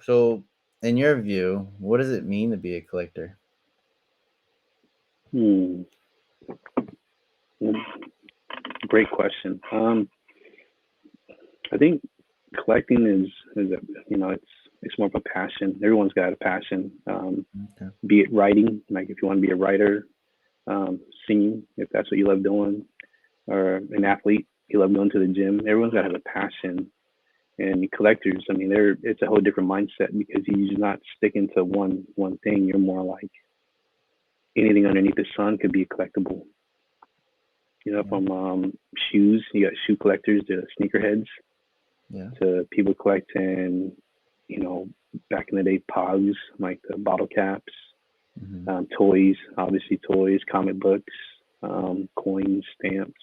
So, in your view, what does it mean to be a collector? Hmm. Great question. I think collecting is a, it's more of a passion. Everyone's got a passion. Okay. Be it writing, like if you want to be a writer, singing, if that's what you love doing, or an athlete, you love going to the gym. Everyone's got to have a passion. And collectors, I mean, it's a whole different mindset because you're not sticking to one thing. You're more like anything underneath the sun could be a collectible. Yeah. From shoes, you got shoe collectors, the sneakerheads, Yeah. to people collecting, you know, back in the day, pogs, like the bottle caps, Hmm. toys, obviously toys, comic books, coins, stamps.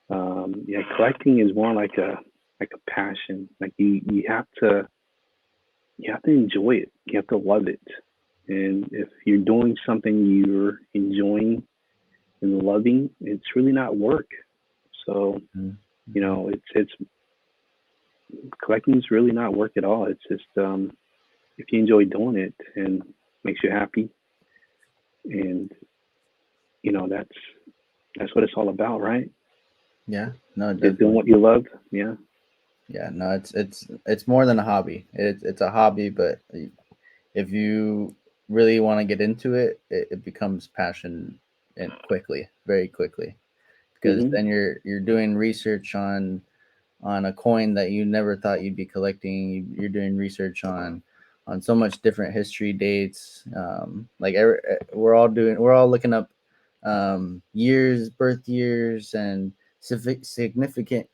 Yeah, collecting is more like a passion. Like you have to enjoy it. You have to love it. And if you're doing something you're enjoying and loving, it's really not work. So, Hmm. it's collecting is really not work at all. It's just if you enjoy doing it and makes you happy, and that's what it's all about, right? Yeah. No, Just doing definitely. what you love. Yeah. Yeah. No, it's more than a hobby. It's a hobby, but if you really want to get into it, it becomes passion and quickly, very quickly, because Hmm. then you're doing research on a coin that you never thought you'd be collecting. You're doing research on so much different history dates. We're all looking up years, birth years, and significant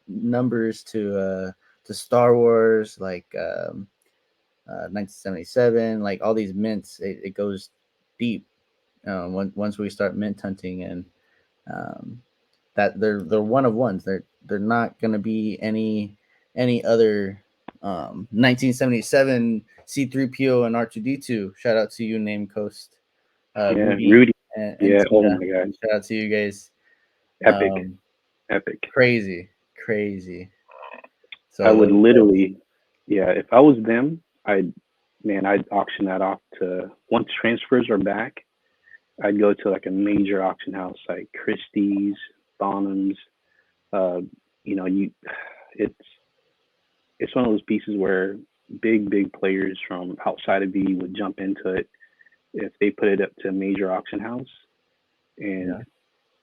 numbers to Star Wars, like 1977, like all these mints. It goes deep once we start mint hunting, and um, that they're one of ones. They're not gonna be any other 1977 C3PO and R2D2. Shout out to you, Name Coast, Yeah. Vivi, Rudy. and Yeah. Oh Tina. my God. Shout out to you guys. Epic. Um, Epic. crazy, crazy. I So would those guys, literally, yeah, if I was them, I'd auction that off to, once transfers are back, I'd go to like a major auction house like Christie's, Bonhams. Uh, you know, you, it's it's one of those pieces where big players from outside of V would jump into it if they put it up to a major auction house, and yeah,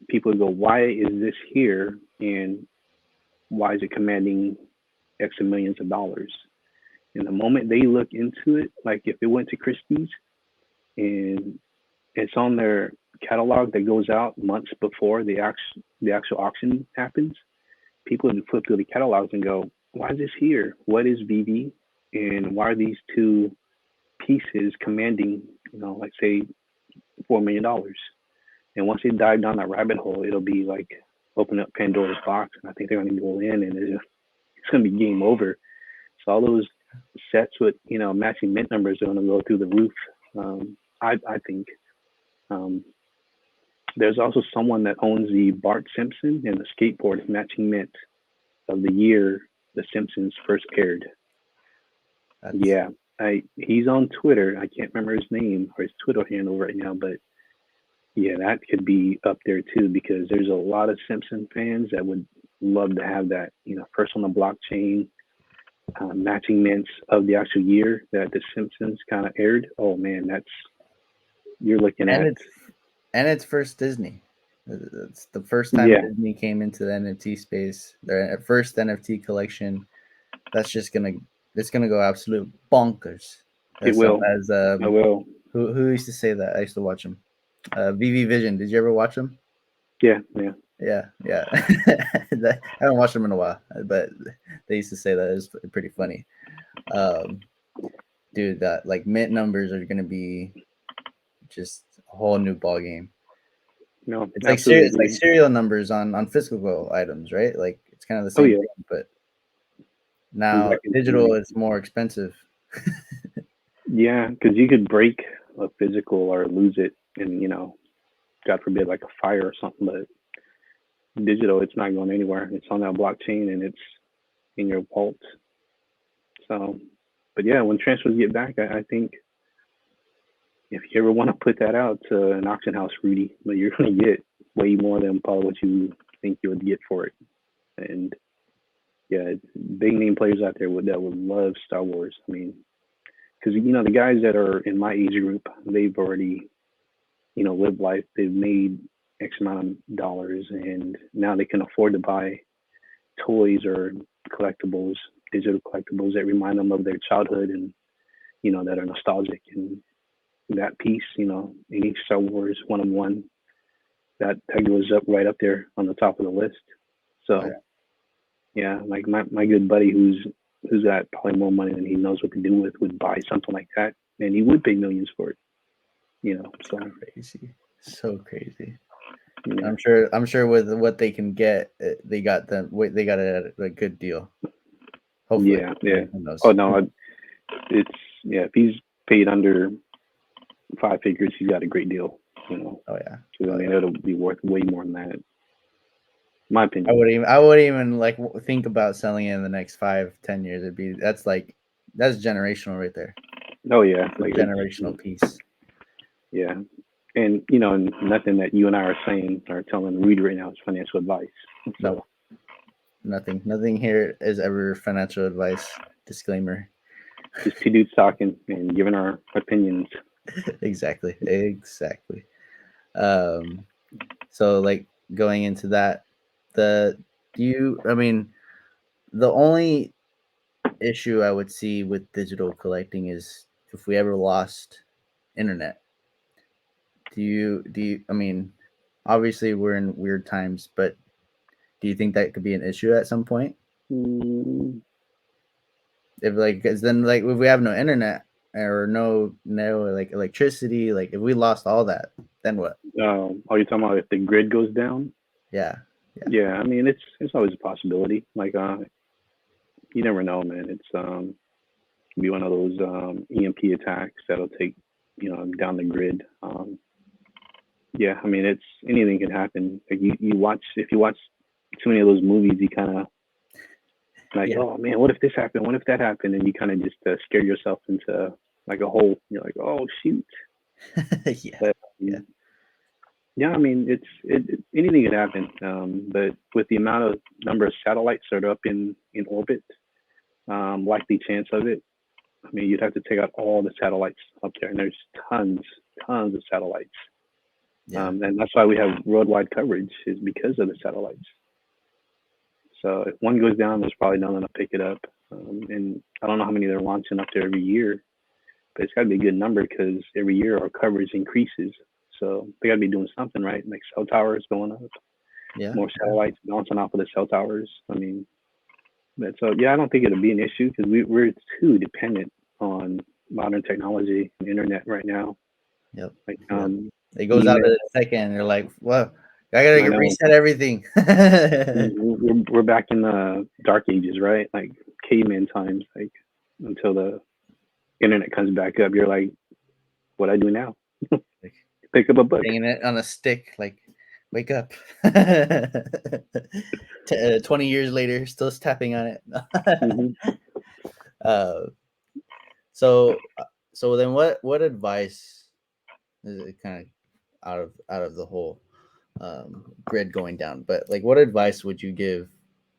people would go, "Why is this here? And why is it commanding X of millions of dollars?" And the moment they look into it, like if it went to Christie's and it's on their catalog that goes out months before the actual auction happens, people would flip through the catalogs and go, "Why is this here? What is VV? And why are these two pieces commanding, like say $4 million?" And once they dive down that rabbit hole, it'll be like open up Pandora's box, and I think they're going to go in, and it's going to be game over. So all those sets with matching mint numbers are going to go through the roof. I think. Um, there's also someone that owns the Bart Simpson and the skateboard matching mint of the year The Simpsons first aired. that's Yeah, he's on Twitter. I can't remember his name or his Twitter handle right now, but yeah, that could be up there too because there's a lot of Simpson fans that would love to have that. First on the blockchain, matching mints of the actual year that The Simpsons kind of aired. Oh man, that's you're looking and at. it's first Disney. It's the first time Yeah, Disney came into the NFT space. Their first NFT collection. That's just gonna it's gonna go absolute bonkers. it As some will. as I will. who used to say that? I used to watch him. VV Vision. Did you ever watch him? Yeah, yeah. Yeah, yeah. I haven't watched him in a while, but they used to say that. It was pretty funny. Um, dude, that like mint numbers are gonna be just a whole new ball game. No, It's absolutely like agree. serial numbers on physical items, right? Like it's kind of the Oh same yeah, thing, but now back in digital the is more expensive. yeah, because you could break a physical or lose it, and God forbid, like a fire or something. But digital, it's not going anywhere. It's on that blockchain, and it's in your vault. So But yeah, when transfers get back, I think if you ever want to put that out to an auction house, Rudy, but you're going to get way more than probably what you think you would get for it. And yeah, big name players out there that would love Star Wars. I mean, because the guys that are in my age group, they've already lived life. They've made X amount of dollars, and now they can afford to buy toys or collectibles, digital collectibles that remind them of their childhood and that are nostalgic. And that piece, any Star Wars 1-of-1, that goes up right up there on the top of the list. Oh, So yeah, like my good buddy who's got probably more money than he knows what to do with would buy something like that, and he would pay millions for it. So crazy, so crazy. yeah, I'm sure with what they can get, they got it at a good deal. Hopefully, yeah, I yeah. mean, who knows? Oh no, it's yeah. If he's paid under 5 figures, he's got a great deal. Oh yeah. 'Cause, I Oh mean, yeah. it'll be worth way more than that. My I opinion. wouldn't even like think about selling it in the next 5-10 years. That's generational right there. Oh yeah, It's a like generational piece. yeah, and nothing that you and I are saying or telling Reed right now is financial advice. Nope, So nothing here is ever financial advice. Disclaimer. just two dudes talking and giving our opinions. Exactly. Um, so like going into that, the do you? I mean, the only issue I would see with digital collecting is if we ever lost internet. I mean, obviously we're in weird times, but do you think that could be an issue at some point? Mm, If like, because then like if we have no internet or no like electricity, like if we lost all that, then what? are you talking about if the grid goes down? Yeah, yeah, Yeah, I mean it's always a possibility. Like you never know, man. It's be one of those EMP attacks that'll take down the grid. Yeah, I mean it's anything can happen. Like you watch if you watch too many of those movies, you kind of like, yeah, oh man, what if this happened? What if that happened? And you kind of just scare yourself into like a hole. You're like, oh shoot. yeah, But yeah, yeah, I mean anything can happen. But with the amount of number of satellites that are up in orbit, likely chance of it. I mean, you'd have to take out all the satellites up there, and there's tons of satellites. yeah, And that's why we have worldwide coverage is because of the satellites. So if one goes down, there's probably none that'll pick it up. And I don't know how many they're launching up there every year, but it's got to be a good number because every year our coverage increases. So they got to be doing something right, like cell towers going up, yeah, more satellites bouncing off of the cell towers. I mean, but so yeah, I don't think it'll be an issue because we're too dependent on modern technology and internet right now. yep, Like yep. It goes out email. in a second, and you're like, "Whoa, I gotta I know reset everything." we're back in the dark ages, right? Like caveman times, like until the internet comes back up. You're like, what I do now? Like, Pick up a book. hanging it on a stick, like, wake up. 20 years later, still tapping on it. Hmm. uh, so then what advice is it kind of out of the whole grid going down, but like what advice would you give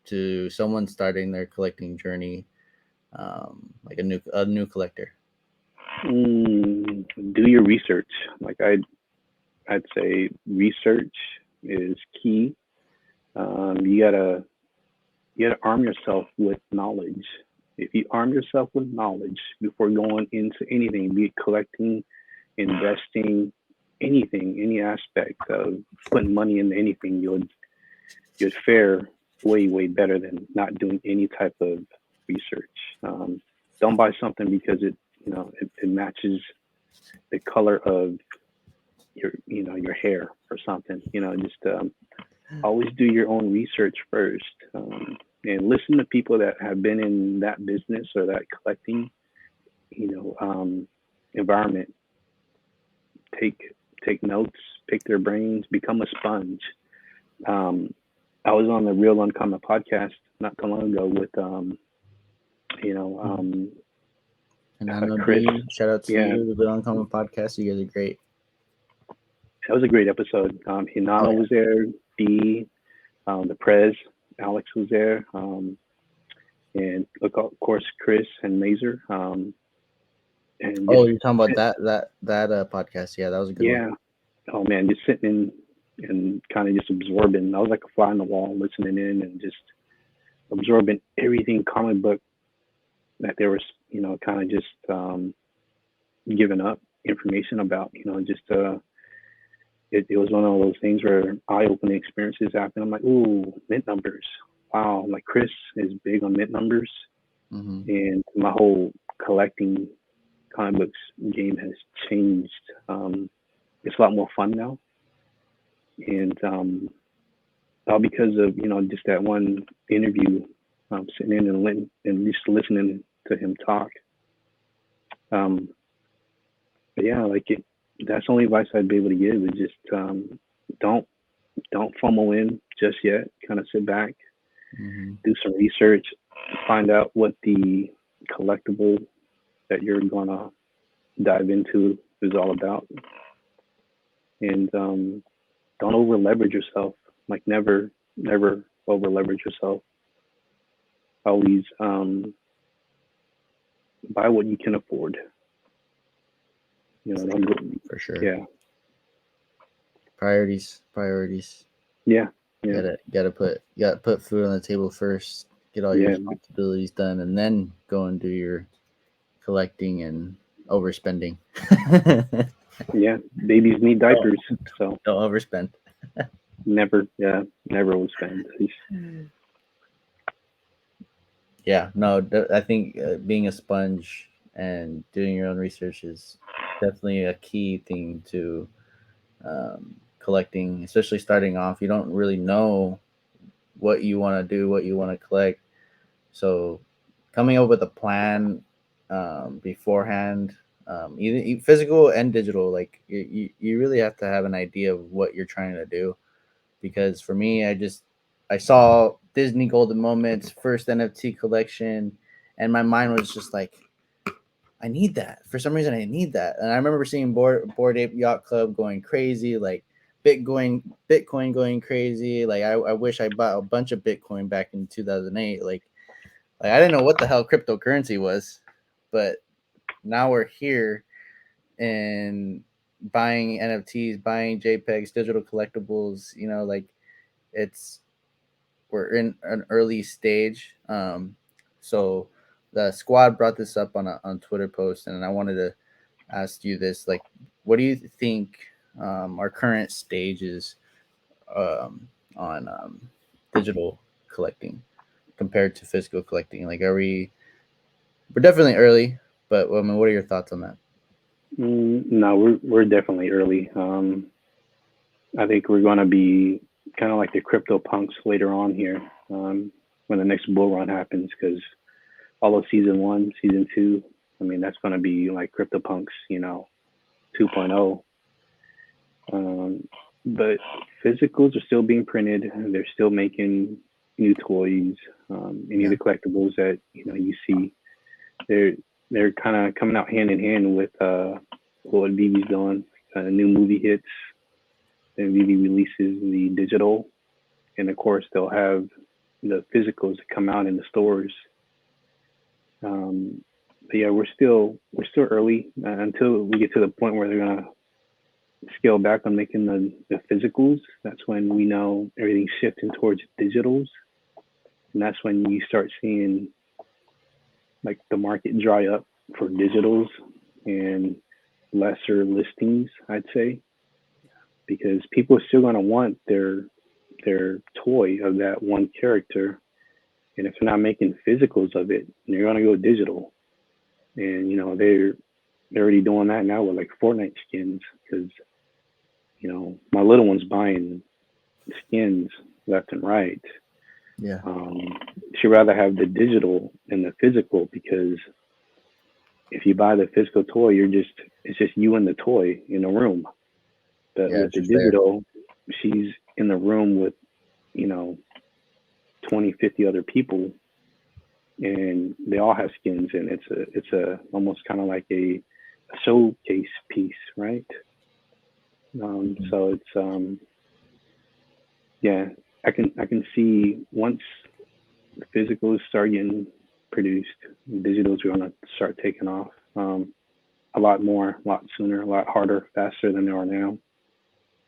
to someone starting their collecting journey, like a new collector? Do your research. Like I'd say research is key. You gotta arm yourself with knowledge. If you arm yourself with knowledge before going into anything, be it collecting, investing, anything, any aspect of putting money into anything, you'd fare way better than not doing any type of research. Don't buy something because it matches the color of your hair or something. Just always do your own research first, and listen to people that have been in that business or that collecting environment. Take notes, pick their brains, become a sponge. um, I was on the Real Uncommon podcast not too long ago with you know Mhm. um, And I know Chris. D. Shout out to Yeah, you, the Uncommon Podcast. You guys are great. that was a great episode. Oh Hinano yeah. was there. D. The Prez. Alex was there. And of course Chris and Mazer. And just Oh, you're talking about that podcast. Yeah, that was a good one. yeah. Oh man, just sitting in and kind of just absorbing. I was like a fly on the wall, listening in and just absorbing everything comic book that there was, kind of just giving up information about. Just it was one of those things where eye-opening experiences happen. I'm like, ooh, mint numbers. Wow, like Chris is big on mint numbers, Mm-hmm. and my whole collecting comic books game has changed. It's a lot more fun now, and all because of just that one interview, sitting in and just listening to him talk. Um, but yeah, like that's the only advice I'd be able to give is just don't don't FOMO in just yet. Kind of sit back, Mm-hmm. do some research, find out what the collectible that you're gonna dive into is all about, and don't over leverage yourself. Like never over leverage yourself. Always buy what you can afford. Don't go, For sure. yeah, Priorities. yeah, yeah, Gotta put food on the table first. Get all your yeah, responsibilities done, and then go and do your collecting and overspending. yeah. Babies need don't diapers, so don't overspend. never, yeah, never will spend. Yeah, no, I think being a sponge and doing your own research is definitely a key thing to collecting, especially starting off. You don't really know what you want to do, what you want to collect. So coming up with a plan beforehand, either physical and digital, like you really have to have an idea of what you're trying to do. Because for me, I saw Disney Golden Moments first NFT collection, and my mind was just like, I need that. For some reason, I need that. And I remember seeing Board Ape Yacht Club going crazy, like Bitcoin going crazy. Like I wish I bought a bunch of Bitcoin back in 2008. Like I didn't know what the hell cryptocurrency was, but now we're here and buying NFTs, buying JPEGs, digital collectibles. Like it's we're in an early stage. So the squad brought this up on Twitter post, and I wanted to ask you this: like, what do you think our current stage is um, on digital collecting compared to physical collecting? Like, we're definitely early, but I mean, what are your thoughts on that? No, we're definitely early. I think we're gonna be kind of like the crypto punks later on here, when the next bull run happens, because all of season one, season two, I mean that's gonna be like crypto punks, 2.0. Um, but physicals are still being printed. And they're still making new toys. Any of Yeah, the collectibles that you see, they're they're kind of coming out hand in hand with what VV's doing. New movie hits, then VV releases the digital, and of course they'll have the physicals that come out in the stores. Um, but yeah, we're still early until we get to the point where they're gonna scale back on making the physicals. That's when we know everything's shifting towards digitals, and that's when you start seeing like the market dry up for digitals and lesser listings, I'd say, because people are still going to want their toy of that one character, and if they're not making physicals of it, they're going to go digital. And they're already doing that now with like Fortnite skins, because my little one's buying skins left and right. yeah, Um, she'd rather have the digital than the physical, because if you buy the physical toy, it's just you and the toy in a room. But yeah. with It's the just there. digital, she's in the room with you know 20, 50 other people, and they all have skins, and it's a almost kind of like a showcase piece, right? Mhm. So it's yeah, I can see once the physicals start getting produced, digitals are gonna start taking off a lot more, a lot sooner, a lot harder, faster than they are now.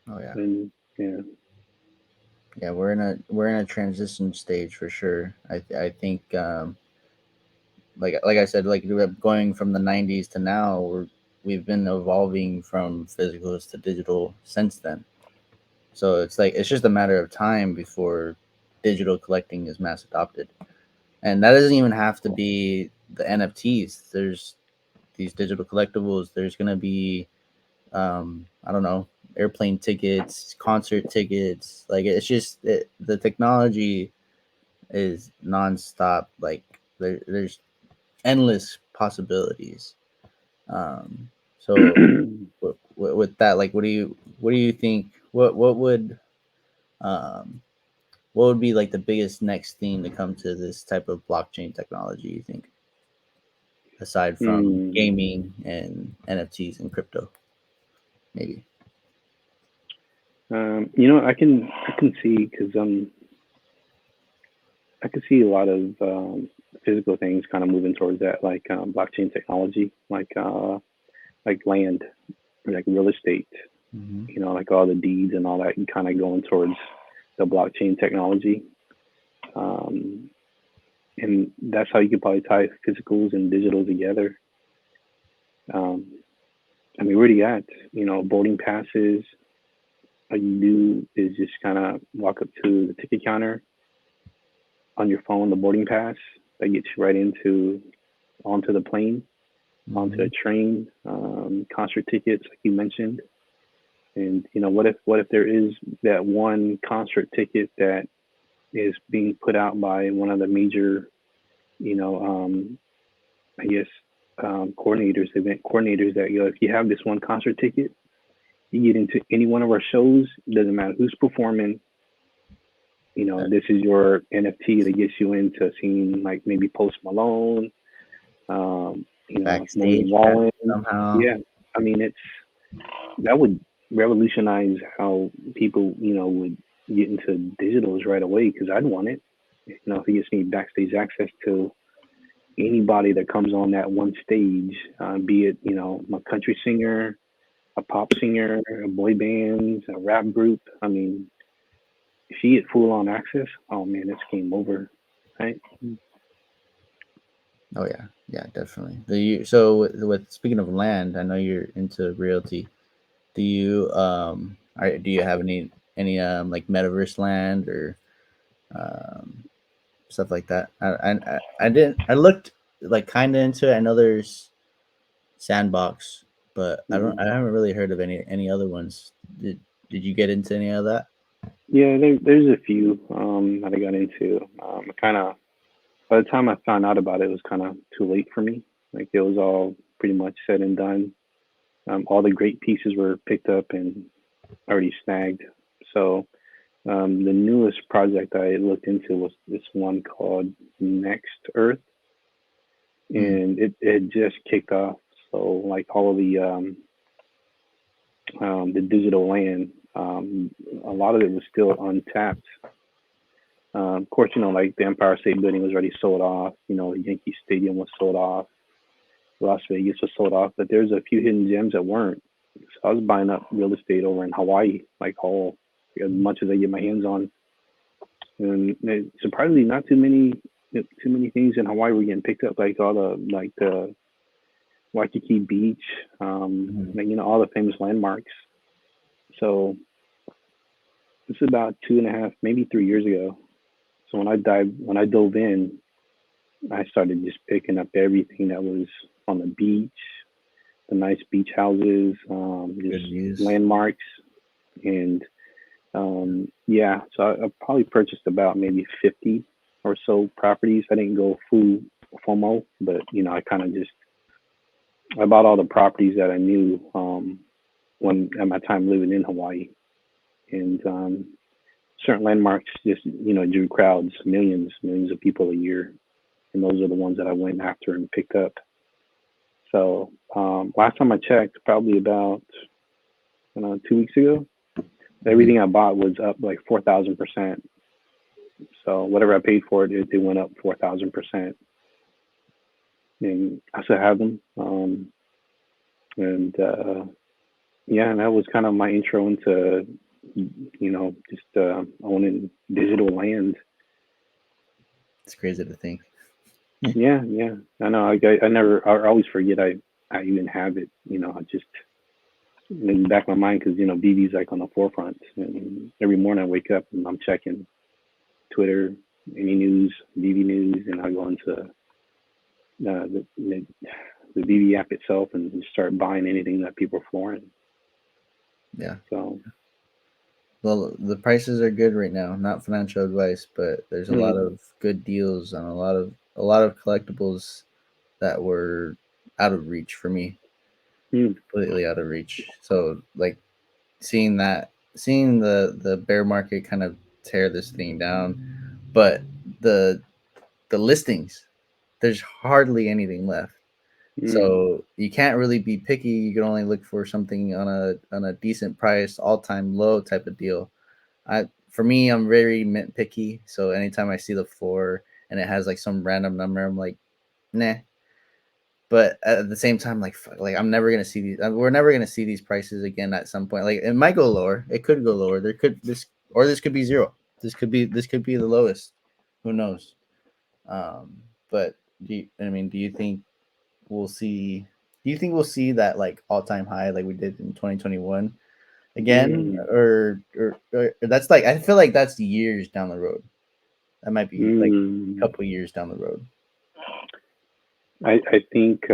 Oh yeah, And yeah, yeah. We're in a transition stage for sure. I think like I said, like we're going from the '90s to now. We've been evolving from physicals to digital since then. So it's like it's just a matter of time before digital collecting is mass adopted. And that doesn't even have to be the NFTs. There's these digital collectibles. There's gonna be I don't know, airplane tickets, concert tickets. Like the technology is nonstop. Like there's endless possibilities. Um, so with that, like, what do you think? Um, what would be like the biggest next thing to come to this type of blockchain technology? You think, aside from mm, gaming and NFTs and crypto, maybe? I can see because I can see a lot of physical things kind of moving towards that, like blockchain technology, like land, like real estate. Mm-hmm. Like all the deeds and all that, kind of going towards the blockchain technology. Um, and that's how you could probably tie physicals and digital together. Um, I mean, we already got, boarding passes. All you do is just kind of walk up to the ticket counter on your phone, the boarding pass that gets you right onto the plane, onto Mm-hmm. a train, concert tickets, like you mentioned. And what if there is that one concert ticket that is being put out by one of the major, you know, I guess, coordinators, event coordinators, that if you have this one concert ticket, you get into any one of our shows. Doesn't matter who's performing. This is your NFT that gets you into seeing like maybe Post Malone, Morgan Backstage pass Wallen. somehow. Yeah, I mean that would revolutionize how people would get into digitals right away because I'd want it. If it gets me backstage access to anybody that comes on that one stage, be it a country singer, a pop singer, a boy band, a rap group. I mean, if you get full on access, oh man, it's game over, right? Oh yeah, yeah, definitely. So with speaking of land, I know you're into realty. Do you have any like metaverse land or um stuff like that? I didn't I looked like kind of into it. I know there's Sandbox, but Hmm. I haven't really heard of any other ones. Did you get into any of that? Yeah, there's a few that I got into. Kind of by the time I found out about it, it was kind of too late for me. Like it was all pretty much said and done. All the great pieces were picked up and already snagged. So the newest project I looked into was this one called Next Earth, Mm, and it just kicked off. So like all of the digital land, a lot of it was still untapped. Of course, like the Empire State Building was already sold off. The Yankee Stadium was sold off. Las Vegas was sold off, but there's a few hidden gems that weren't. So I was buying up real estate over in Hawaii, like all as much as I get my hands on. And surprisingly, not too many things in Hawaii were getting picked up, like all the Waikiki Beach, mm, all the famous landmarks. So this is about 2.5, maybe 3 years ago. So when I dove in, I started just picking up everything that was on the beach, the nice beach houses, just good views. landmarks, and yeah. So I probably purchased about maybe 50 or so properties. I didn't go full FOMO, but I kind of just I bought all the properties that I knew when at my time living in Hawaii, and certain landmarks just drew crowds, millions of people a year. and those are the ones that I went after and picked up. So last time I checked, probably about 2 weeks ago, Mhm. everything I bought was up like 4,000%. So whatever I paid for it, it went up 4,000%, and I still have them. And yeah, and that was kind of my intro into just owning digital land. It's crazy to think. Yeah, yeah. I know. I never. I always forget I even have it. I just in the back of my mind because BB's like on the forefront. And every morning I wake up and I'm checking Twitter, any news, BB news, and I go into the BB app itself and just start buying anything that people are flooring. Yeah. So, Well, the prices are good right now. Not financial advice, but there's a lot mm, of good deals on a lot of collectibles that were out of reach for me, mm, completely out of reach. So like seeing the bear market kind of tear this thing down, but the the listings, there's hardly anything left. mm, So you can't really be picky. You can only look for something on a decent price, all time low type of deal. I For me, I'm very mint picky. So anytime I see the floor and it has like some random number, I'm like, nah. But at the same time, like, like I'm never gonna see these. We're never gonna see these prices again at some point. Like it might go lower. It could go lower. There could this could be zero. This could be the lowest. Who knows? Um, but do you think we'll see? Do you think we'll see that like all time high like we did in 2021 again, mm, or that's like I feel like that's years down the road. That might be like a mm. couple years down the road. I think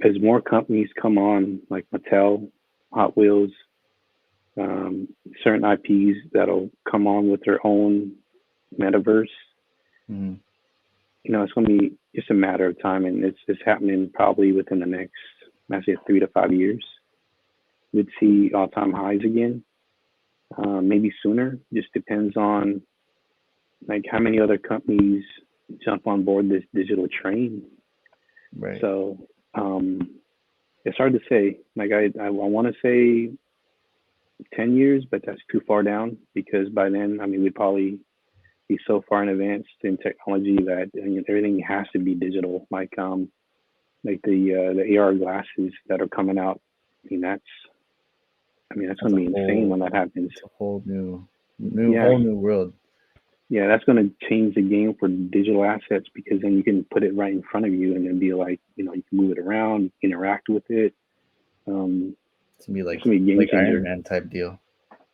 as more companies come on, like Mattel, Hot Wheels, um, certain IPs that'll come on with their own metaverse, Mm-hmm. it's going to be just a matter of time, and it's happening probably within the next, I say, 3 to 5 years. We'd see all-time highs again, maybe sooner. Just depends on like how many other companies jump on board this digital train. Right. So um, it's hard to say. Like I want to say 10 years, but that's too far down because by then, I mean, we'd probably be so far in advanced in technology that everything has to be digital. Like the AR glasses that are coming out. I mean, that's That's going a to be insane whole when that happens. it's a whole Yeah, whole new world. yeah, that's going to change the game for digital assets because then you can put it right in front of you and then be like, you can move it around, interact with it. Um, It's gonna be it's going to be a game like Iron changer. Man type deal.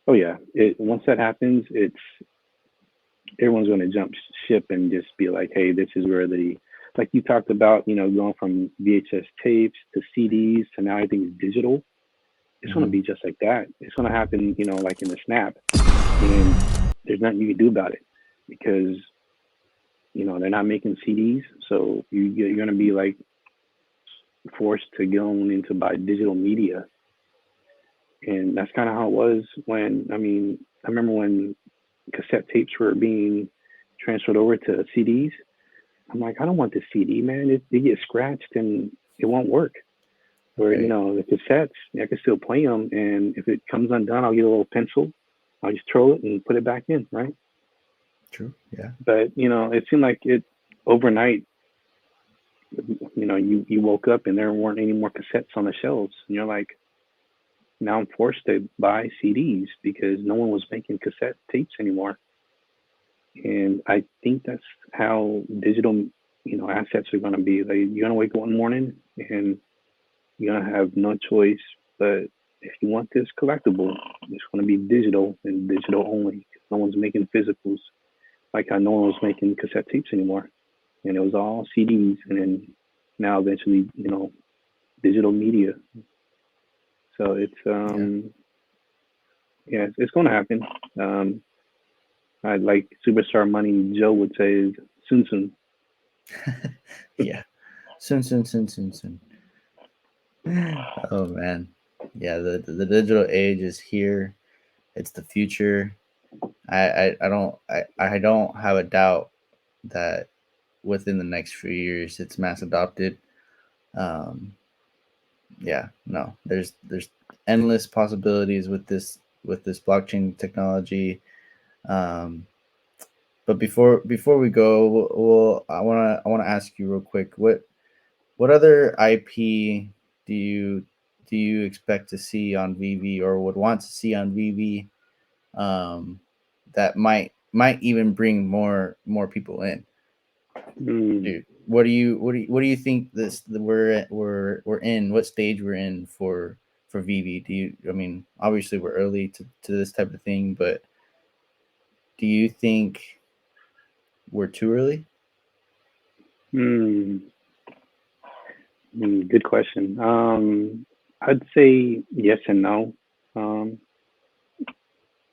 Oh yeah, once that happens, it's everyone's going to jump ship and just be like, hey, this is where like you talked about, going from VHS tapes to CDs to now everything's digital. It's going to Mm-hmm. be just like that. It's going to happen, like in a snap, and there's nothing you can do about it because they're not making CDs, so you're going to be like forced to go into buy digital media, and that's kind of how it was when I remember when cassette tapes were being transferred over to CDs. I'm like, I don't want the CD, man. They get scratched and it won't work. Where Right. the cassettes, I can still play them, and if it comes undone, I'll get a little pencil, I'll just throw it and put it back in, right? True. Yeah. But it seemed like it overnight. You woke up and there weren't any more cassettes on the shelves, and you're like, now I'm forced to buy CDs because no one was making cassette tapes anymore. And I think that's how digital, assets are going to be. Like, you're going to wake up one morning and you're going to have no choice. But if you want this collectible, it's going to be digital and digital only. No one's making physicals like how no one was making cassette tapes anymore. And it was all CDs. And then now eventually, digital media. So it's, Yeah. yeah, it's going to happen. Um, I like Superstar Money Joe would say is soon soon. Yeah. Soon. Oh man. Yeah. The digital age is here. It's the future. I don't have a doubt that within the next few years it's mass adopted. Um, yeah, no, there's endless possibilities with this blockchain technology. Um, but before we go, I wanna ask you real quick, what other IP do you do you expect to see on VV or would want to see on VV, um, that might even bring more people in? Mm, Dude, what do you think we're in what stage we're in for VV? Do you I mean obviously we're early to this type of thing, but do you think we're too early? mm, good question. I'd say yes and no. Um,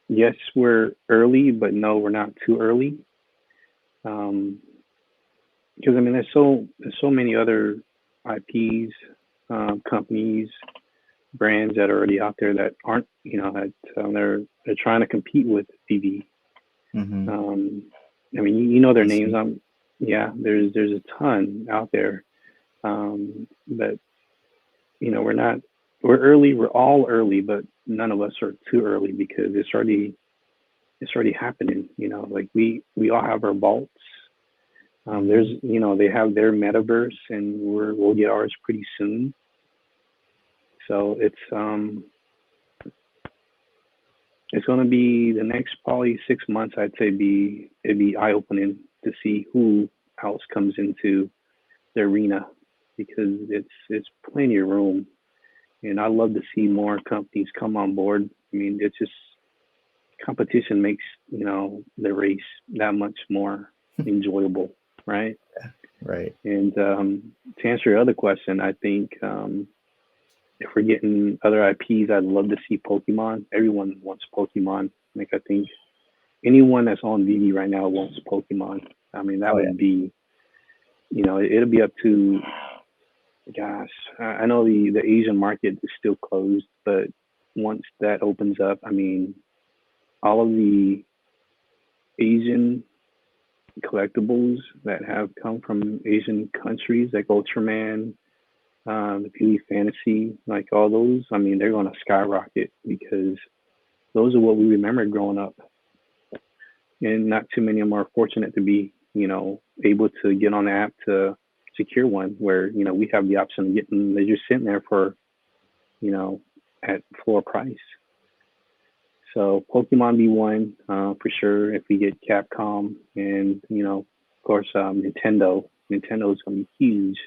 yes, we're early, but no, we're not too early. Um, because I mean, there's so many other IPs, companies, brands that are already out there that aren't, that they're trying to compete with BB. Mm-hmm. Um, I mean, you know their names. DC. Yeah, there's a ton out there. But we're not, we're early. We're all early, but none of us are too early because it's already happening. Like we all have our vaults. There's, Mm-hmm. they have their metaverse, and we'll get ours pretty soon. So it's going to be the next probably 6 months. I'd say it'd be eye opening to see who else comes into the arena because it's plenty of room, and I love to see more companies come on board. I mean, it's just competition makes the race that much more enjoyable, right? Right. And to answer your other question, I think if we're getting other IPs, I'd love to see Pokemon. Everyone wants Pokemon. Like I think anyone that's on VD right now wants Pokemon. I mean, that Oh yeah. would be, it'll be up to, gosh, I know the Asian market is still closed, but once that opens up, I mean, all of the Asian collectibles that have come from Asian countries, like Ultraman, the Beauty Fantasy, like all those, I mean, they're going to skyrocket because those are what we remember growing up. And not too many of them are fortunate to be, able to get on the app to secure one where, we have the option of getting, they're just sitting there for, you know, at floor price. So Pokemon be one for sure. If we get Capcom and of course Nintendo, Nintendo is going to be huge.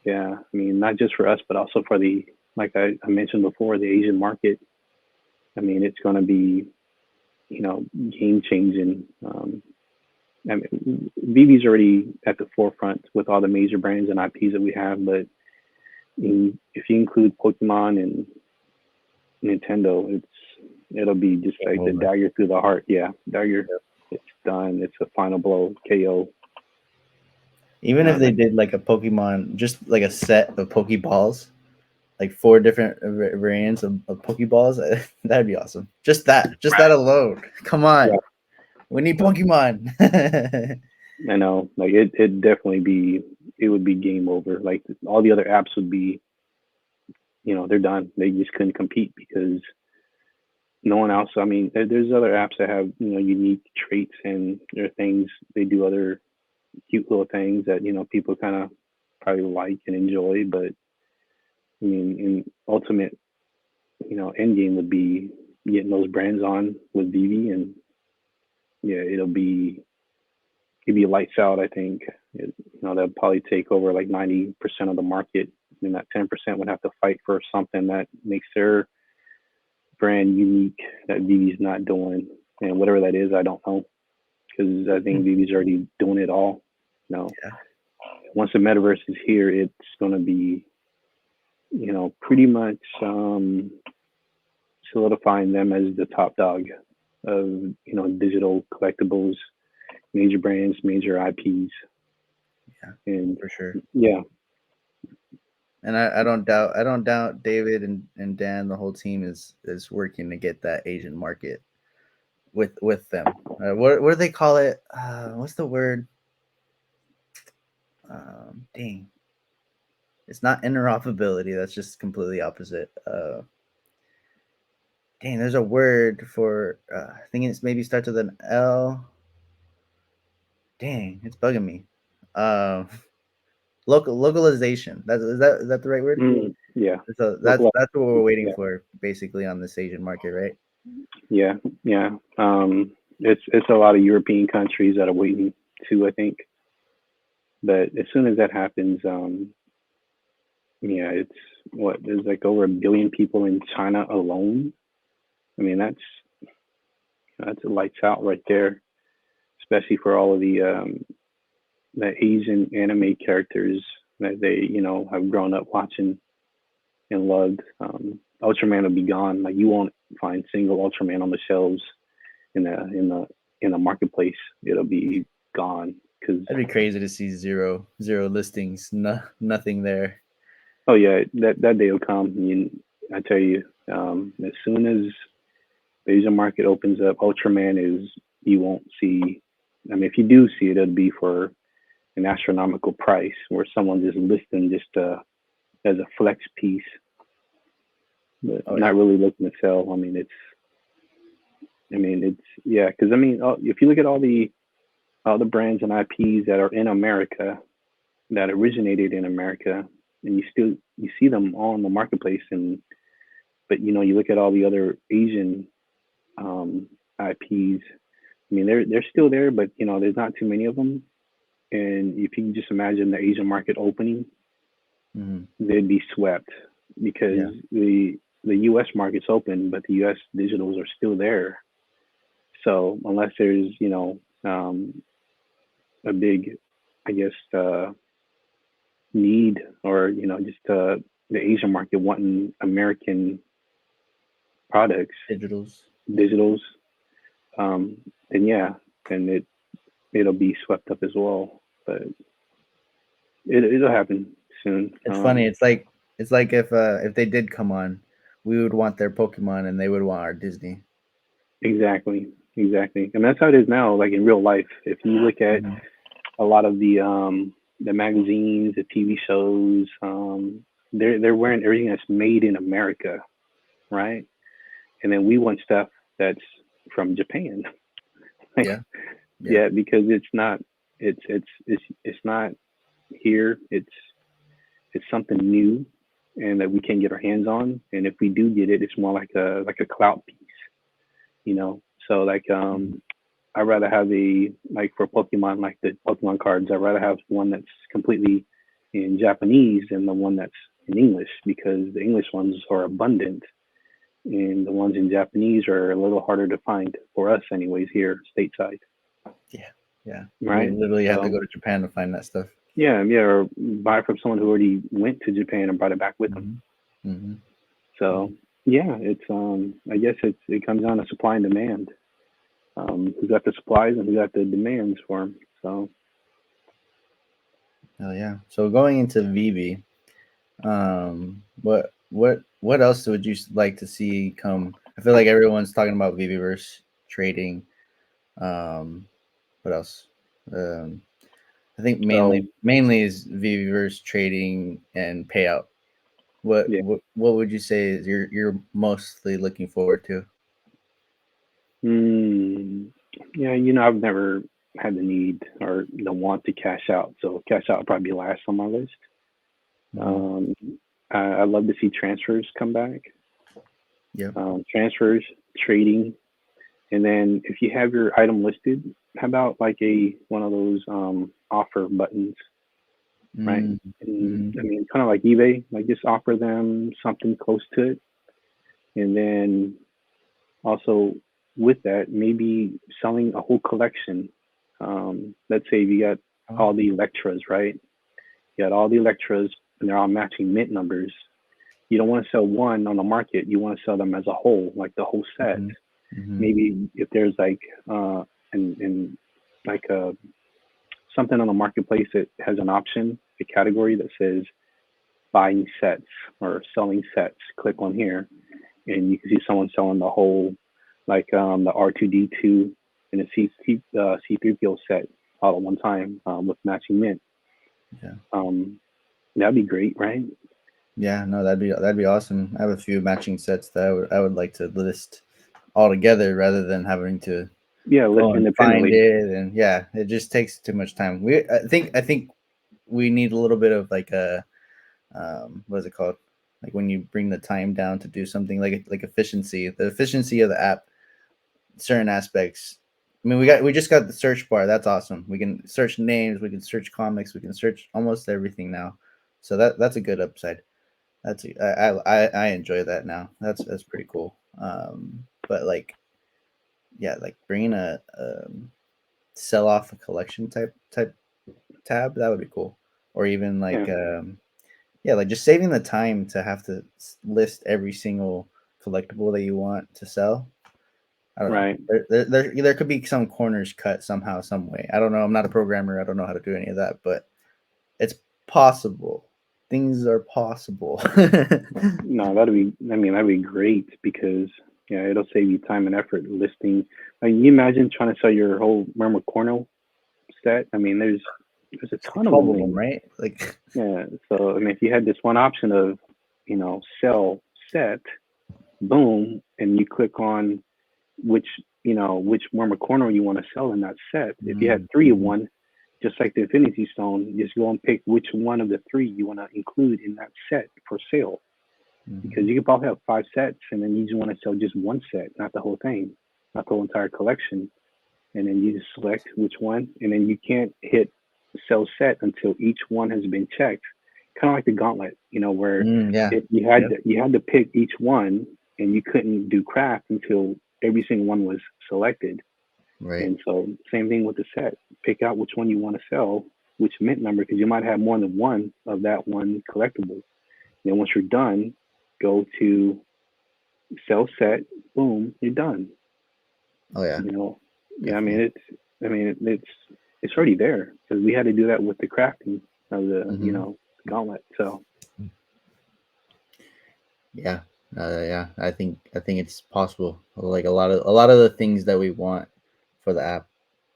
Yeah, I mean not just for us, but also for the like I mentioned before, the Asian market. I mean it's going to be game changing. I mean, BB's already at the forefront with all the major brands and IPs that we have, but if you include Pokemon and Nintendo, it'll be just Game like the over. dagger through the heart. Yeah, dagger. Yep. It's done. It's a final blow. KO. Even if they That, did like a Pokemon, just like a set of Pokeballs, like four different variants of Pokeballs, that'd be awesome. Just that alone. Come on, yeah, we need Pokemon. I know. Like it definitely be. It would be game over. Like all the other apps would be. They're done. They just couldn't compete because no one else. I mean, there's other apps that have unique traits and there are things they do other cute little things that people kind of probably like and enjoy. But I mean, in ultimate, end game would be getting those brands on with BB, and yeah, it'll be lights out. I think they'll probably take over like 90% of the market, and that 10% would have to fight for something that makes their brand unique that BB's not doing, and whatever that is, I don't know because I think BB's already doing it all. Yeah. Once the metaverse is here, it's going to be pretty much solidifying them as the top dog of digital collectibles, major brands, major IPs, Yeah, and for sure. yeah, And I don't doubt David and Dan, the whole team is working to get that Asian market with them. What do they call it? What's the word? Dang, it's not interoperability. That's just completely opposite. Dang, there's a word for. I think it's maybe starts with an L. Dang, it's bugging me. Uh, localization. Is that the right word? Yeah, So local. that's what we're waiting Yeah, for, basically, on this Asian market, right? yeah, yeah. It's a lot of European countries that are waiting too, I think. But as soon as that happens, yeah, it's what there's like over 1 billion people in China alone. I mean, that's a lights out right there, especially for all of the Asian anime characters that they have grown up watching and loved. Ultraman will be gone. Like you won't find single Ultraman on the shelves in the marketplace. It'll be gone because That'd be crazy to see zero listings, nothing there. oh yeah, that day will come. I mean, I tell you, as soon as the Asian market opens up, Ultraman is you won't see. I mean, if you do see it, it'll be for an astronomical price, where someone just listing just as a flex piece, but Oh yeah, not really looking to sell. It's yeah, because if you look at all the brands and IPs that are in America that originated in America, and you see them all in the marketplace, and but you look at all the other Asian IPs. I mean, they're still there, but there's not too many of them. And if you can just imagine the Asian market opening, mm-hmm. they'd be swept because Yeah, the U.S. market's open, but the U.S. digitals are still there. So unless there's a big, I guess, need or just the Asian market wanting American products, digitals. Yeah, digitals, um, then yeah, then it'll be swept up as well. But it'll happen soon. it's funny. It's like if they did come on, we would want their Pokemon and they would want our Disney. Exactly, exactly, and that's how it is now. Like in real life, if you look at Mm-hmm. a lot of the magazines, the TV shows, they're wearing everything that's made in America, right? And then we want stuff that's from Japan. Like, Yeah, yeah. yeah, because it's not here. It's something new, and that we can get our hands on. And if we do get it, it's more like a clout piece, you know. So like Mm-hmm. I'd rather have a like for Pokemon, like the Pokemon cards, I'd rather have one that's completely in Japanese than the one that's in English because the English ones are abundant and the ones in Japanese are a little harder to find for us anyways here stateside, Yeah, yeah. We right? literally have to So go to Japan to find that stuff. yeah, yeah, or buy from someone who already went to Japan and brought it back with them. Mm-hmm. Mm-hmm. So yeah, it's I guess it comes down to supply and demand. Who got the supplies and who got the demands for them. So Oh yeah. So going into VB, what else would you like to see come? I feel like everyone's talking about VBverse trading. Um, what else? Um, I think mainly so mainly is VBverse trading and payout. What yeah. what what would you say is you're mostly looking forward to? Mm, yeah, I've never had the need or the want to cash out. So cash out would probably be last on my list. Mm-hmm. Um, I love to see transfers come back. Yep. Transfers, trading, and then if you have your item listed, how about like a one of those offer buttons, right? And Mm-hmm. I mean, kind of like eBay, like just offer them something close to it, and then also with that, maybe selling a whole collection. Let's say you got Oh. all the Electras, right? You got all the Electras, and they're all matching mint numbers. You don't want to sell one on the market. You want to sell them as a whole, like the whole set. Mm-hmm. Mm-hmm. Maybe if there's like and like something on the marketplace that has an option, a category that says buying sets or selling sets, click on here, and you can see someone selling the whole, like the R2D2 and a C3PO set all at one time with matching mint. Yeah. That'd be great, right? Yeah, no, that'd be awesome. I have a few matching sets that I would like to list all together rather than having to Yeah, list go and find independently. it. And yeah, it just takes too much time. I think we need a little bit of like a what is it called? Like when you bring the time down to do something like efficiency, the efficiency of the app, certain aspects. I mean, we just got the search bar. That's awesome. We can search names, we can search comics, we can search almost everything now. So that's a good upside. I enjoy that now. That's pretty cool. But like yeah, like bringing a sell off a collection type tab, that would be cool. Or even Yeah, like yeah, like just saving the time to have to list every single collectible that you want to sell. I don't know. right. There could be some corners cut somehow, some way. I don't know. I'm not a programmer. I don't know how to do any of that, but it's possible. Things are possible. No, that'd be. I mean, that'd be great because yeah, it'll save you time and effort listing. Like, you imagine trying to sell your whole Murmur Cornell set. I mean, there's a It's like ton of 12 them. of them, And right? Like, yeah, so I mean, if you had this one option of, sell set, boom, and you click on which which Murmur Cornell you want to sell in that set. If you had three of mhm, one, just like the Infinity Stone, just go and pick which one of the three you want to include in that set for sale. Because mhm. you could probably have five sets, and then you just want to sell just one set, not the whole thing, not the whole entire collection. And then you just select which one, and then you can't hit sell set until each one has been checked. Kind of like the gauntlet, where Yeah. if you had Yep. to pick each one, and you couldn't do craft until every single one was selected. Right. And so, same thing with the set. Pick out which one you want to sell, which mint number, because you might have more than one of that one collectible. Then once you're done, go to sell set. Boom, you're done. Oh yeah, You know, yeah. I mean, definitely. it's already there because we had to do that with the crafting of the Hmm. gauntlet. So Yeah. Yeah. I think it's possible. Like a lot of the things that we want for the app,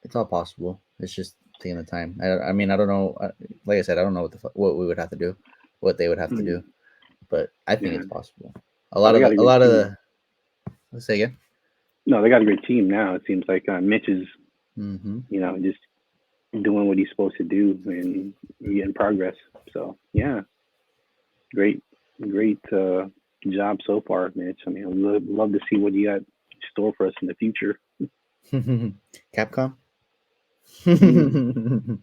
it's all possible. It's just taking the time. I mean, I don't know. Like I said, I don't know what we would have to do, what they would have to mm, do, but I think yeah. it's possible. Oh, they got a A great lot of team. the. Let's say again. No, they got a great team now. It seems like Mitch is Mm-hmm. just doing what he's supposed to do and getting progress. So yeah, great, great job so far, Mitch. I mean, I'd love to see what you got in store for us in the future. Capcom. Mm.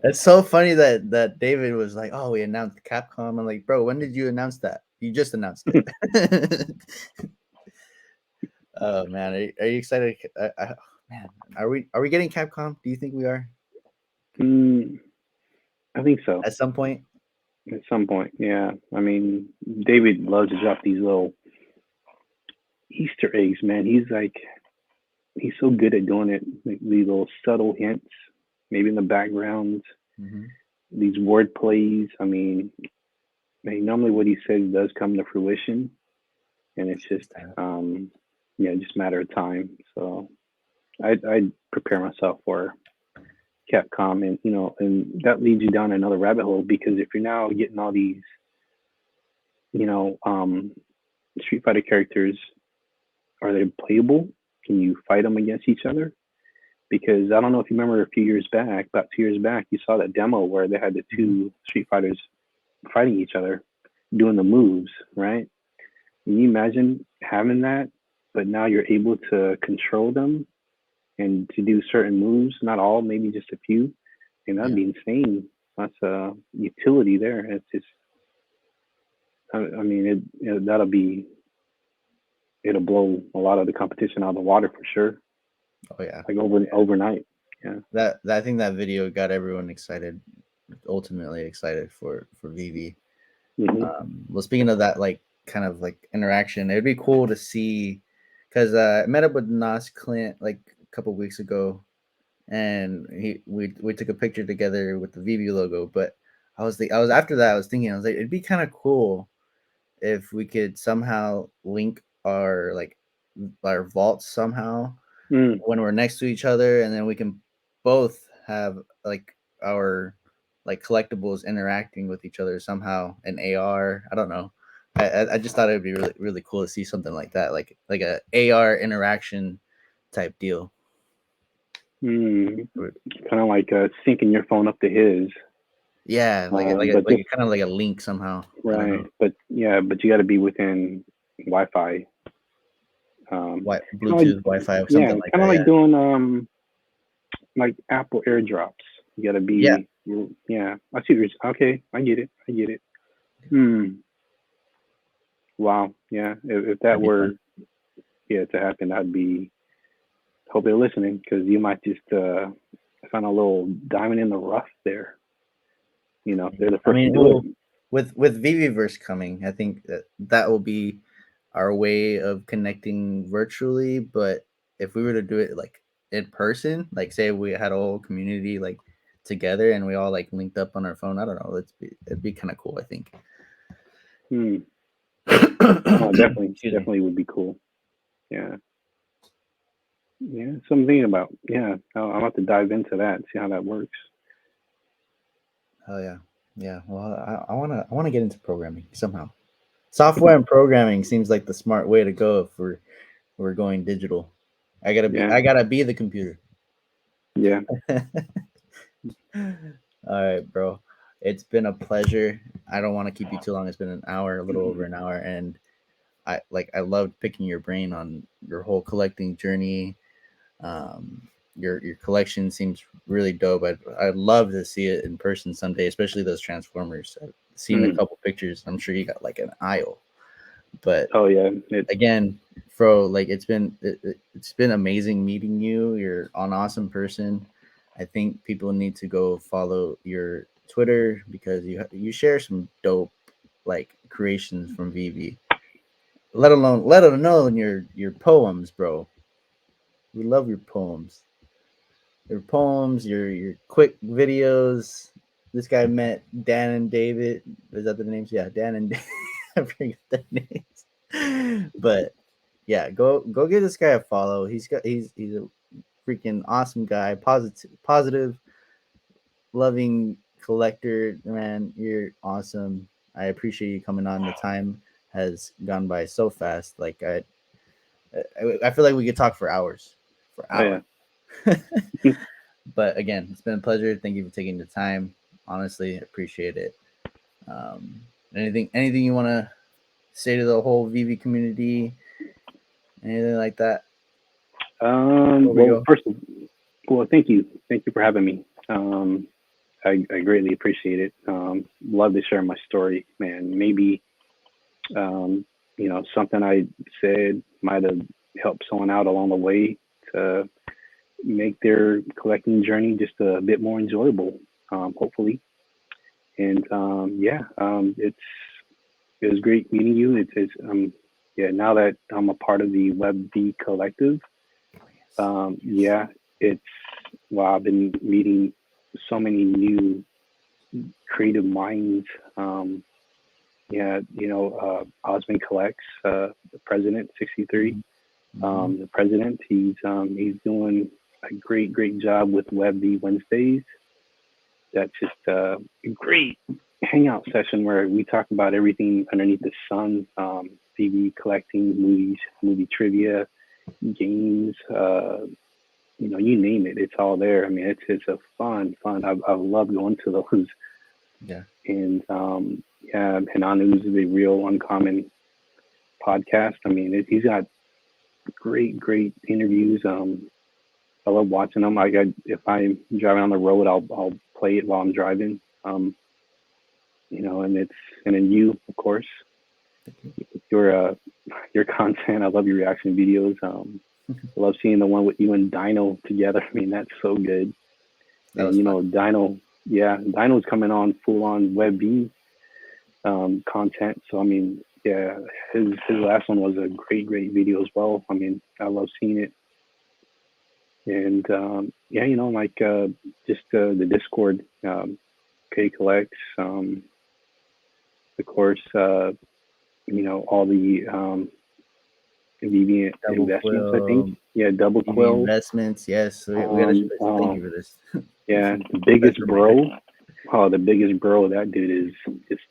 It's so funny that David was like, "Oh, we announced Capcom." I'm like, "Bro, when did you announce that? You just announced it." Oh man, are you excited? Man, are we getting Capcom? Do you think we are Mm, I think so. at some point? At some point, yeah. I mean, David loves to drop these little Easter eggs, man. He's so good at doing it. Like these little subtle hints, maybe in the background, Mm-hmm. these word plays. I mean, normally what he says does come to fruition, and it's just, just a matter of time. So I prepare myself for Capcom, and and that leads you down another rabbit hole because if you're now getting all these, you know, um, Street Fighter characters, are they playable? Can you fight them against each other? Because I don't know if you remember a few years back, about 2 years back, you saw that demo where they had the Mm-hmm. two Street Fighters fighting each other, doing the moves, right? Can you imagine having that, but now you're able to control them and to do certain moves, not all, maybe just a few, and that'd Yeah. be insane. That's a utility there. It's just, I mean, that'll be, it'll blow a lot of the competition out of the water for sure, Oh yeah. like Oh yeah. overnight. Yeah. That I think that video got everyone excited, ultimately excited for VV. Hmm. Well, speaking of that, like kind of like interaction, it'd be cool to see because I met up with Nas Clint like a couple weeks ago, and we took a picture together with the VV logo. But I was after that I was thinking I was like it'd be kind of cool if we could somehow link our vaults somehow Mm. when we're next to each other, and then we can both have like our like collectibles interacting with each other somehow in AR. I don't know. I just thought it would be really really cool to see something like that, like a AR interaction type deal. Kind of like syncing your phone up to his. Yeah, But like just a kind of like a link somehow. I don't right. know. But yeah, but you got to be within Wi-Fi. What Kind of like Bluetooth, Wi-Fi, yeah, something like kind of that. like Yeah, doing like Apple AirDrops. You got to yeah. be yeah. I see. Okay, I get it. I get it. Hmm. Wow. Yeah. If that That'd be fun. were yeah to happen, that'd be. Hope they're listening because you might just find a little diamond in the rough there. You know, if they're the I first to mean, do it. well, with VVverse coming, I think that will be our way of connecting virtually. But if we were to do it like in person, like say we had a whole community like together and we all like linked up on our phone, I don't know. It'd be kind of cool. I think. Hmm. No, definitely, Excuse me. definitely would be cool. Yeah. Yeah. Something about yeah. I'm about to dive into that and see how that works. Oh yeah, yeah. Well, I wanna get into programming somehow. Software and programming seems like the smart way to go if we're going digital. Yeah. I gotta be the computer. Yeah. All right, bro. It's been a pleasure. I don't want to keep you too long. It's been an hour, a little over an hour, and I loved picking your brain on your whole collecting journey. Um, your collection seems really dope. I'd love to see it in person someday, especially those Transformers. I've seen a Mm. couple pictures. I'm sure you got like an aisle, but Oh yeah. It. again, Fro, like it's been amazing meeting you. You're an awesome person. I think people need to go follow your Twitter because you share some dope like creations from VV. Let alone your poems, bro. We love your poems, your quick videos. This guy met Dan and David. Is that the names? Yeah, Dan and David. I forget their names. But yeah, go give this guy a follow. He's a freaking awesome guy. Positive, loving collector, man. You're awesome. I appreciate you coming on. The time has gone by so fast. Like I feel like we could talk for hours. For Oh yeah. hours. But again, it's been a pleasure. Thank you for taking the time. Honestly, appreciate it. Um, anything you want to say to the whole VV community? Anything like that before we Well, go? first, well, thank you. Thank you for having me. I greatly appreciate it. Love to share my story, man. Maybe something I said might have helped someone out along the way to make their collecting journey just a bit more enjoyable, hopefully. And yeah, it was great meeting you. It's yeah. Now that I'm a part of the WebV collective, yeah, it's wow. I've been meeting so many new creative minds. Yeah, Osmond collects the president 63. Mm-hmm. The president, he's doing a great job with WebV Wednesdays. That's just a great hangout session where we talk about everything underneath the sun, TV collecting, movies, movie trivia, games, you name it, it's all there. I mean, it's a fun. I love going to those. Yeah, And yeah, Hananu's the real uncommon podcast. I mean, he's got great interviews. I love watching them. If I'm driving on the road, I'll play it while I'm driving. And then you, of course, thank you. your your content. I love your reaction videos. I love seeing the one with you and Dino together. I mean, that's so good. That And was fun. Dino, yeah, Dino's coming on full on WebB content. So I mean, yeah, his last one was a great video as well. I mean, I love seeing it. And yeah, like just the Discord, K collects, of course, all the deviant Double investments. I think, quill, yeah, double EV quill. investments. Yes, we gotta Um, thank you um, for this. yeah, the biggest That's reminder. bro. Oh, the biggest bro, that dude is just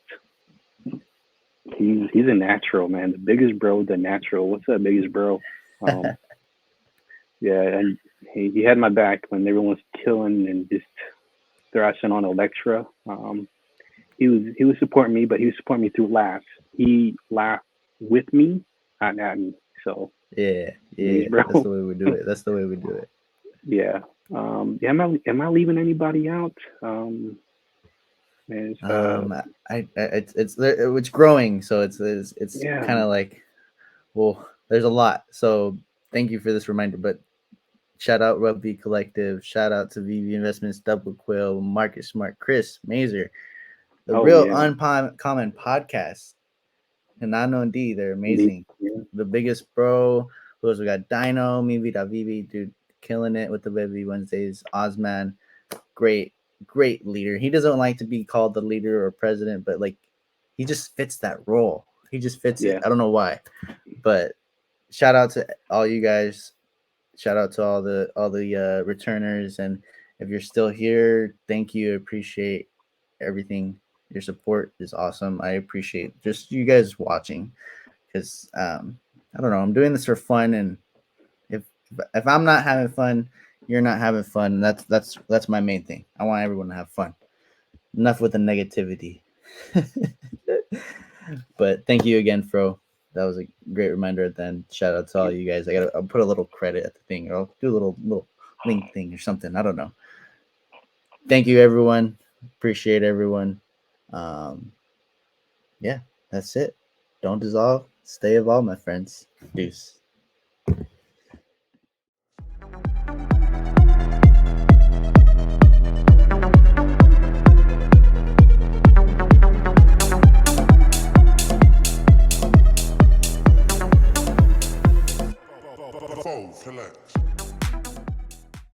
he's a natural, man. The biggest bro, the natural. What's up, biggest bro? Um, yeah, and he had my back when everyone was killing and just thrashing on Electra. He was supporting me, but he was supporting me through laughs. He laughed with me, not at me. So Yeah, biggest yeah. That's bro. the way we do it. That's the way we do it. Yeah. Yeah. Am I leaving anybody out? There's It's growing, so it's yeah. kind of like, well, there's a lot. So thank you for this reminder. But shout out Rugby Collective. Shout out to VV Investments, Double Quill, Market Smart, Chris Mazer, the Oh Real yeah. Uncommon Podcast, and Nano and D. They're The, amazing. yeah. The biggest bro. Who else we got? Dino, Mi Vida Vivi, dude, killing it with the Baby Wednesdays. Ozman, great, great leader. He doesn't like to be called the leader or president, but like he just fits that role. He just fits it. Yeah. I don't know why, but shout out to all you guys. Shout out to all the returners, and if you're still here, thank you. Appreciate everything. Your support is awesome. I appreciate just you guys watching because I don't know. I'm doing this for fun, and if if I'm not having fun, you're not having fun. And that's my main thing. I want everyone to have fun. Enough with the negativity. But thank you again, Fro. That was a great reminder. Then shout out to all you guys. I'll put a little credit at the thing, or I'll do a little link thing or something. I don't know. Thank you, everyone. Appreciate everyone. Um, yeah, that's it. Don't dissolve. Stay evolved, my friends. Deuce. Fold, collect.